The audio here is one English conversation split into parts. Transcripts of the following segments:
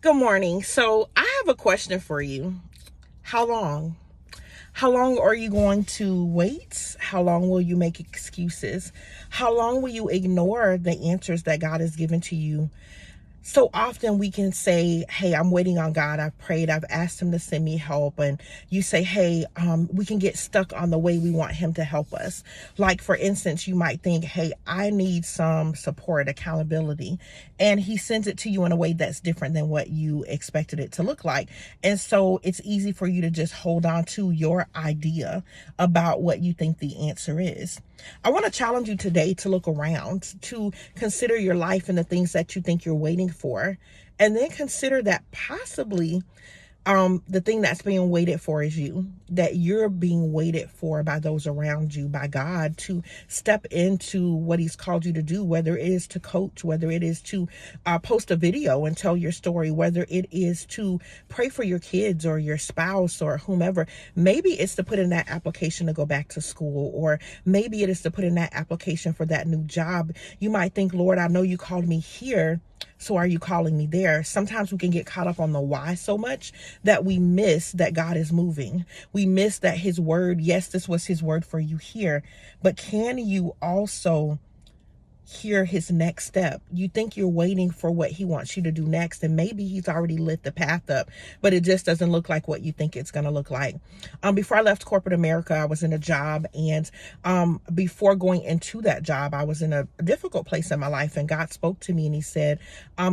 Good morning. So I have a question for you. How long? How long are you going to wait? How long will you make excuses? How long will you ignore the answers that God has given to you? So often we can say, hey, I'm waiting on God. I've prayed. I've asked him to send me help. And you say, hey, we can get stuck on the way we want him to help us. Like, for instance, you might think, hey, I need some support, accountability. And he sends it to you in a way that's different than what you expected it to look like. And so it's easy for you to just hold on to your idea about what you think the answer is. I want to challenge you today to look around, to consider your life and the things that you think you're waiting for, and then consider that possibly the thing that's being waited for is you, that you're being waited for by those around you, by God, to step into what he's called you to do, whether it is to coach, whether it is to post a video and tell your story, whether it is to pray for your kids or your spouse or whomever. Maybe it's to put in that application to go back to school, or maybe it is to put in that application for that new job. You might think, Lord, I know you called me here, so are you calling me there? Sometimes we can get caught up on the why so much that we miss that God is moving. We miss that his word, yes, this was his word for you here, but can you also hear his next step? You think you're waiting for what he wants you to do next, and maybe he's already lit the path up, but it just doesn't look like what you think it's going to look like. Before I left corporate America, I was in a job, and before going into that job, I was in a difficult place in my life, and God spoke to me and he said,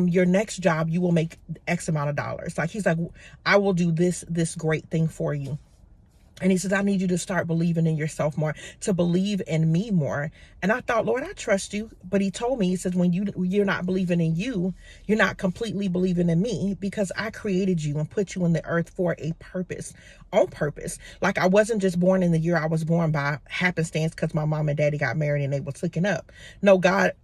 your next job, you will make X amount of dollars. Like, he's like, I will do this great thing for you. And he says, I need you to start believing in yourself more, to believe in me more. And I thought, Lord, I trust you. But he told me, he says, when you're not believing in you, you're not completely believing in me, because I created you and put you in the earth for a purpose, on purpose. Like, I wasn't just born in the year I was born by happenstance because my mom and daddy got married and they were hooking up. No, God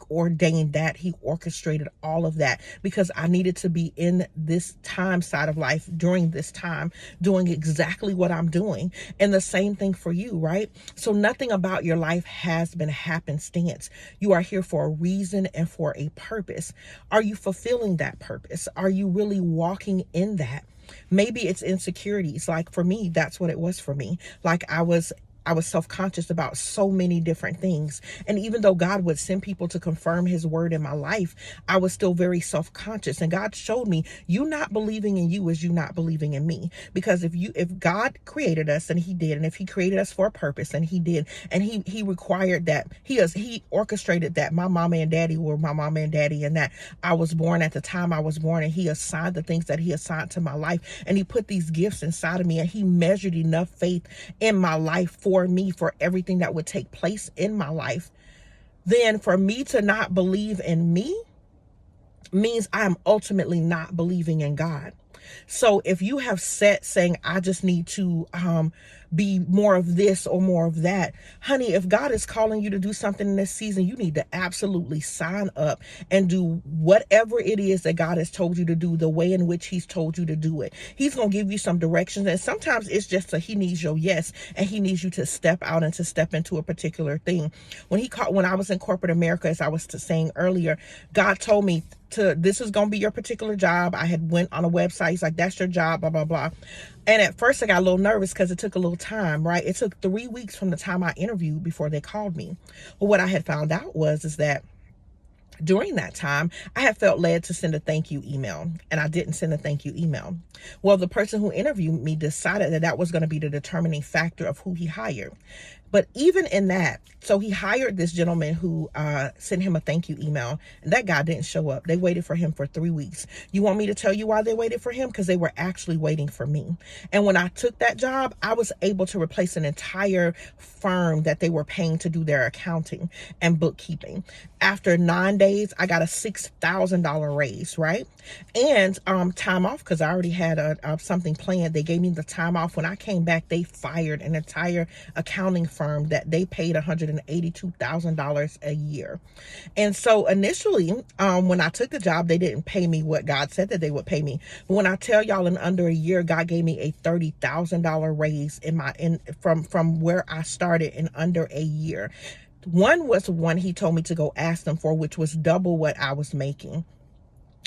ordained that. He orchestrated all of that because I needed to be in this time side of life during this time, doing exactly what I'm doing. And the same thing for you, right? So nothing about your life has been happenstance. You are here for a reason and for a purpose. Are you fulfilling that purpose? Are you really walking in that? Maybe it's insecurities. Like, for me, that's what it was for me. Like, I was self-conscious about so many different things. And even though God would send people to confirm his word in my life, I was still very self-conscious. And God showed me, you not believing in you is you not believing in me. Because if God created us, and he did, and if he created us for a purpose, and he did, and he required that, he orchestrated that my mama and daddy were my mama and daddy, and that I was born at the time I was born, and he assigned the things that he assigned to my life, and he put these gifts inside of me, and he measured enough faith in my life for me, for everything that would take place in my life. Then for me to not believe in me means I am ultimately not believing in God. So if you have set saying, I just need to be more of this or more of that, honey, if God is calling you to do something in this season, you need to absolutely sign up and do whatever it is that God has told you to do, the way in which he's told you to do it. He's going to give you some directions, and sometimes it's just he needs your yes, and he needs you to step out and to step into a particular thing. When I was in corporate America, as I was saying earlier, God told me, this is going to be your particular job. I had went on a website. He's like, that's your job, blah, blah, blah. And at first I got a little nervous because it took a little time, right? It took 3 weeks from the time I interviewed before they called me. Well, what I had found out is that during that time, I had felt led to send a thank you email, and I didn't send a thank you email. Well, the person who interviewed me decided that was going to be the determining factor of who he hired. But even in that, so he hired this gentleman who sent him a thank you email, and that guy didn't show up. They waited for him for 3 weeks. You want me to tell you why they waited for him? Because they were actually waiting for me. And when I took that job, I was able to replace an entire firm that they were paying to do their accounting and bookkeeping. After 9 days, I got a $6,000 raise, right? And time off, because I already had something planned. They gave me the time off. When I came back, they fired an entire accounting firm that they paid $182,000 a year. And so initially, when I took the job, they didn't pay me what God said that they would pay me. But when I tell y'all, in under a year, God gave me a $30,000 raise from where I started in under a year. One was one he told me to go ask them for, which was double what I was making.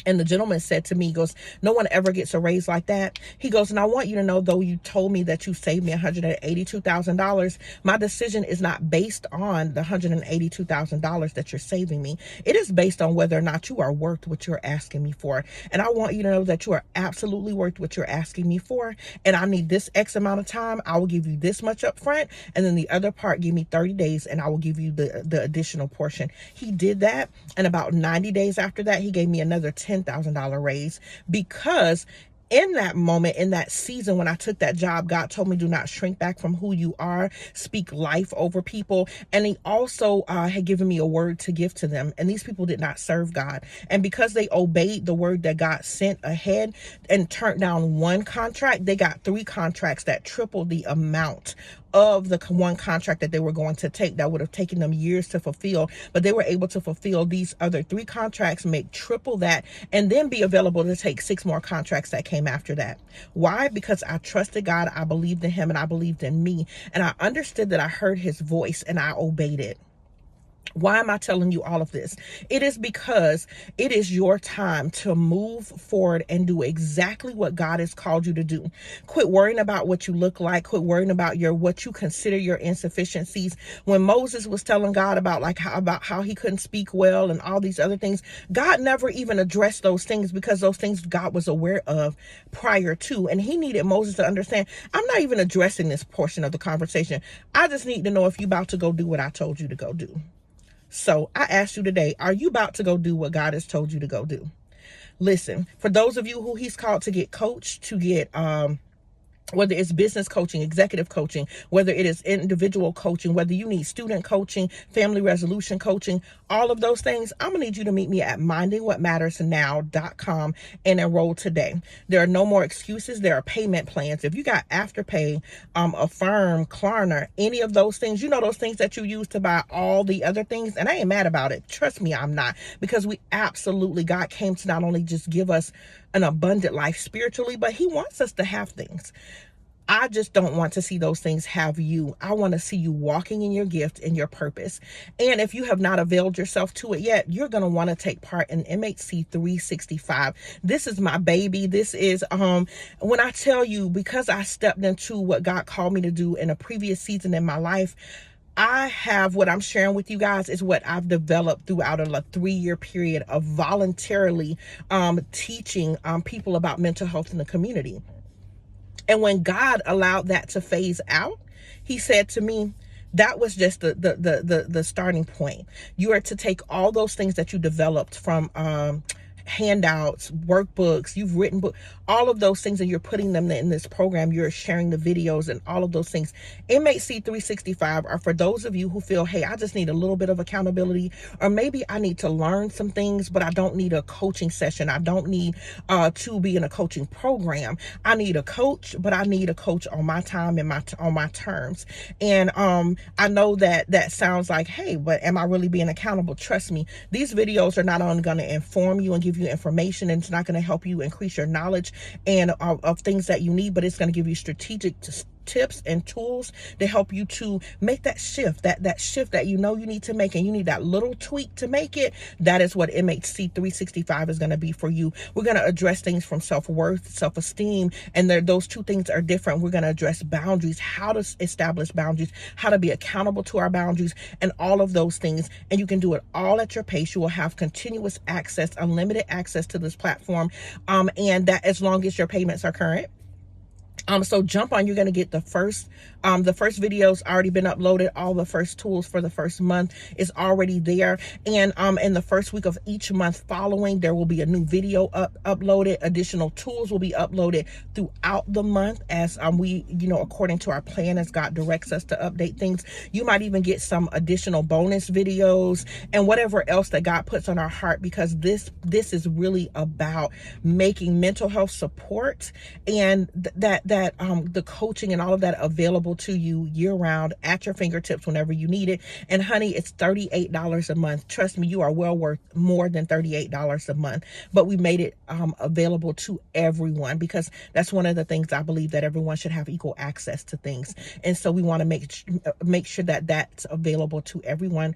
And the gentleman said to me, he goes, no one ever gets a raise like that. He goes, and I want you to know, though you told me that you saved me $182,000, my decision is not based on the $182,000 that you're saving me. It is based on whether or not you are worth what you're asking me for. And I want you to know that you are absolutely worth what you're asking me for. And I need this X amount of time. I will give you this much up front. And then the other part, give me 30 days and I will give you the additional portion. He did that. And about 90 days after that, he gave me another $10,000 raise, because in that moment, in that season, when I took that job, God told me, do not shrink back from who you are, speak life over people. And he also had given me a word to give to them. And these people did not serve God. And because they obeyed the word that God sent ahead and turned down one contract, they got 3 contracts that tripled the amount of the one contract that they were going to take that would have taken them years to fulfill. But they were able to fulfill these other 3 contracts, make triple that, and then be available to take 6 more contracts that came after that. Why? Because I trusted God, I believed in him, and I believed in me. And I understood that I heard his voice and I obeyed it. Why am I telling you all of this? It is because it is your time to move forward and do exactly what God has called you to do. Quit worrying about what you look like. Quit worrying about what you consider your insufficiencies. When Moses was telling God about how he couldn't speak well and all these other things, God never even addressed those things, because those things God was aware of prior to. And he needed Moses to understand, I'm not even addressing this portion of the conversation. I just need to know if you're about to go do what I told you to go do. So I ask you today, are you about to go do what God has told you to go do? Listen, for those of you who he's called to get coached, to get whether it's business coaching, executive coaching, whether it is individual coaching, whether you need student coaching, family resolution coaching, all of those things, I'm going to need you to meet me at mindingwhatmattersnow.com and enroll today. There are no more excuses. There are payment plans. If you got Afterpay, Affirm, Klarna, any of those things, you know, those things that you use to buy all the other things. And I ain't mad about it. Trust me, I'm not. Because God came to not only just give us an abundant life spiritually, but he wants us to have things. I just don't want to see those things have you. I want to see you walking in your gift and your purpose. And if you have not availed yourself to it yet, you're going to want to take part in MHC 365. This is my baby. This is, when I tell you, because I stepped into what God called me to do in a previous season in my life, I have, what I'm sharing with you guys is what I've developed throughout a 3-year period of voluntarily teaching people about mental health in the community. And when God allowed that to phase out, he said to me, that was just the starting point. You are to take all those things that you developed from handouts, workbooks, you've written books, all of those things, and you're putting them in this program. You're sharing the videos and all of those things. MHC 365 are for those of you who feel, hey, I just need a little bit of accountability, or maybe I need to learn some things, but I don't need a coaching session. I don't need to be in a coaching program. I need a coach, but I need a coach on my time and on my terms. And I know that sounds like, hey, but am I really being accountable? Trust me, these videos are not only going to inform you and give you information, and it's not going to help you increase your knowledge and of things that you need, but it's going to give you strategic tips and tools to help you to make that shift, that shift that you know you need to make, and you need that little tweak to make it. That is what MHC 365 is going to be for you. We're going to address things from self-worth, self-esteem, and those two things are different. We're going to address boundaries, how to establish boundaries, how to be accountable to our boundaries, and all of those things. And you can do it all at your pace. You will have continuous access, unlimited access to this platform, and that as long as your payments are current. So jump on. You're going to get the first video's already been uploaded. All the first tools for the first month is already there. And in the first week of each month following, there will be a new video uploaded. Additional tools will be uploaded throughout the month as we, according to our plan, as God directs us to update things. You might even get some additional bonus videos and whatever else that God puts on our heart, because this is really about making mental health support and the coaching and all of that available to you year round at your fingertips whenever you need it. And honey, it's $38 a month. Trust me, you are well worth more than $38 a month. But we made it available to everyone, because that's one of the things I believe, that everyone should have equal access to things. And so we want to make sure that that's available to everyone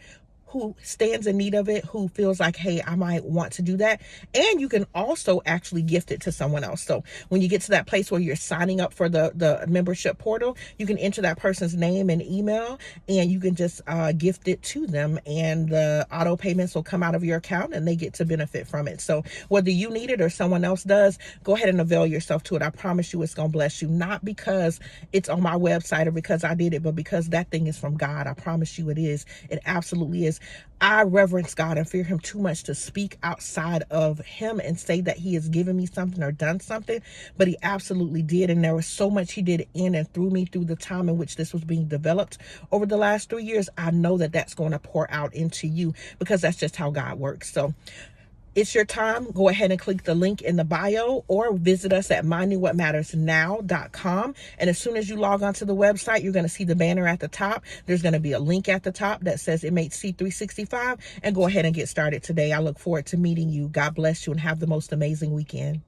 who stands in need of it, who feels like, hey, I might want to do that. And you can also actually gift it to someone else. So when you get to that place where you're signing up for the membership portal, you can enter that person's name and email, and you can just gift it to them, and the auto payments will come out of your account and they get to benefit from it. So whether you need it or someone else does, go ahead and avail yourself to it. I promise you it's going to bless you, not because it's on my website or because I did it, but because that thing is from God. I promise you it is. It absolutely is. I reverence God and fear him too much to speak outside of him and say that he has given me something or done something, but he absolutely did. And there was so much he did in and through me through the time in which this was being developed over the last 3 years. I know that that's going to pour out into you, because that's just how God works. So it's your time. Go ahead and click the link in the bio or visit us at mindingwhatmattersnow.com. And as soon as you log onto the website, you're going to see the banner at the top. There's going to be a link at the top that says MHC 365, and go ahead and get started today. I look forward to meeting you. God bless you and have the most amazing weekend.